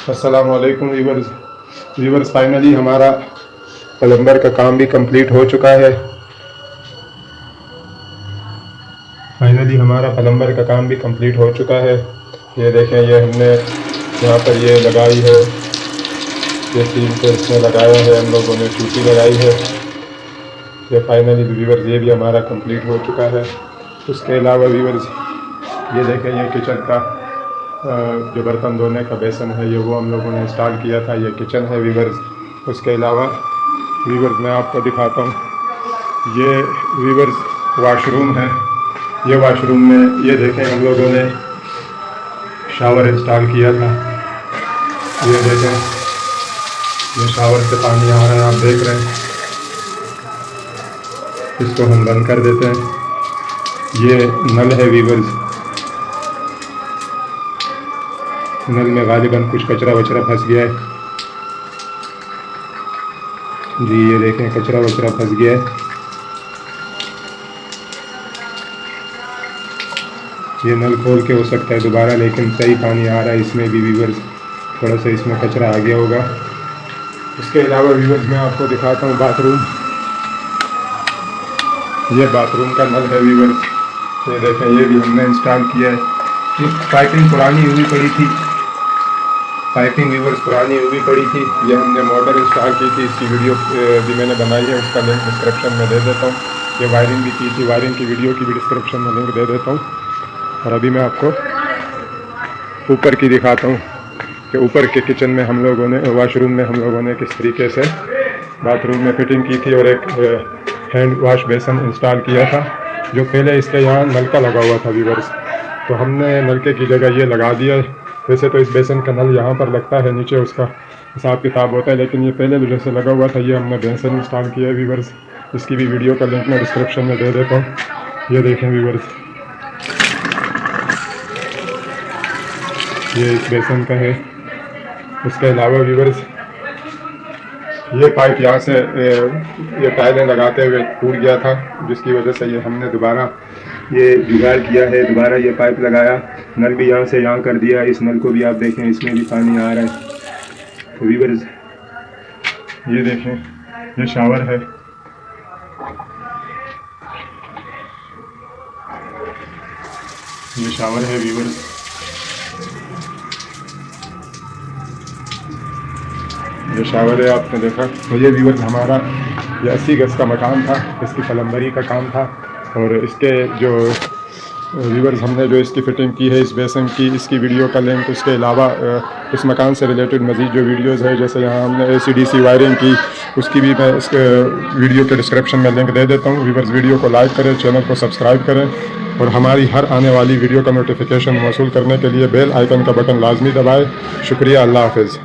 अस्सलाम वालेकुम viewers finally हमारा प्लम्बर का काम भी कंप्लीट हो चुका है। ये देखें, ये हमने यहाँ पर ये लगाई है, ये सील पे इसमें लगाया है, हम लोगों ने टूटी लगाई है। ये फाइनली व्यूवर्स ये भी हमारा कंप्लीट हो चुका है। उसके अलावा व्यूवर्स ये देखें, ये किचन का जो बर्तन धोने का बेसन है, ये वो हम लोगों ने इंस्टॉल किया था। ये किचन है व्यूवर्स। उसके अलावा व्यूवर्स मैं आपको दिखाता हूँ, ये व्यूवर्स वाशरूम है। ये वाशरूम में ये देखें हम लोगों ने शावर इंस्टॉल किया था। ये देखें, ये शावर से पानी आ रहा है, आप देख रहे हैं। इसको हम बंद कर देते हैं। ये नल है व्यूवर्स, नल में गालिबन कुछ कचरा वचरा फंस गया है जी। ये देखें, कचरा वचरा फंस गया है। ये नल खोल के हो सकता है दोबारा, लेकिन सही पानी आ रहा है इसमें भी व्यूवर्स। थोड़ा सा इसमें कचरा आ गया होगा। इसके अलावा व्यूवर्स मैं आपको दिखाता हूँ बाथरूम। ये बाथरूम का नल है व्यूवर्स। ये देखें, ये भी हमने इंस्टॉल किया है। पाइपिंग पुरानी हुई पड़ी थी, ये हमने मोटर इंस्टॉल की थी। इसकी वीडियो भी मैंने बनाई है, उसका लिंक डिस्क्रिप्शन में दे देता हूँ। ये वायरिंग भी की थी, वायरिंग की वीडियो की भी डिस्क्रिप्शन में लिंक दे देता हूँ। और अभी मैं आपको ऊपर की दिखाता हूँ कि ऊपर के किचन में हम लोगों ने, वाशरूम में हम लोगों ने किस तरीके से बाथरूम में फिटिंग की थी। और एक हैंड वाश बेसन इंस्टॉल किया था, जो पहले इसके यहाँ नलका लगा हुआ था व्यूवर्स, तो हमने नलके की जगह ये लगा दिया। वैसे तो इस बेसन का नल यहाँ पर लगता है, नीचे उसका हिसाब किताब होता है, लेकिन ये पहले भी जैसे लगा हुआ था, ये हमने बेसन इंस्टॉल किया है व्यूवर्स। इसकी भी वीडियो का लिंक मैं डिस्क्रिप्शन में दे देता हूँ। ये देखें व्यूवर्स, ये इस बेसन का है। उसके अलावा व्यूवर्स ये पाइप यहाँ से ये टाइलें लगाते हुए टूट गया था, जिसकी वजह से ये हमने दोबारा ये जुगाड़ किया है, दोबारा ये पाइप लगाया। नल भी यहाँ से यहाँ कर दिया। इस नल को भी आप देखें, इसमें भी पानी आ रहा है। तो व्यूवर्स ये देखें, ये शावर है। ये शावर है व्यूवर्स। ये शावर है, आपने देखा। तो ये व्यूवर्स हमारा ये 80 गज का मकान था, इसकी प्लम्बरी का काम था। और इसके जो व्यूवर्स हमने जो इसकी फ़िटिंग की है इस बेसन की, इसकी वीडियो का लिंक, उसके अलावा इस मकान से रिलेटेड मज़ीद जो वीडियोज़ है, जैसे यहाँ हमने AC/DC वायरिंग की, उसकी भी मैं इस वीडियो के डिस्क्रिप्शन में लिंक दे देता हूँ। व्यूवर्स वीडियो को लाइक करें, चैनल को सब्सक्राइब करें और हमारी हर आने वाली वीडियो का नोटिफिकेशन मौसूल करने के लिए बेल आइकन का बटन लाजमी दबाएँ। शुक्रिया, अल्लाह हाफ़िज़।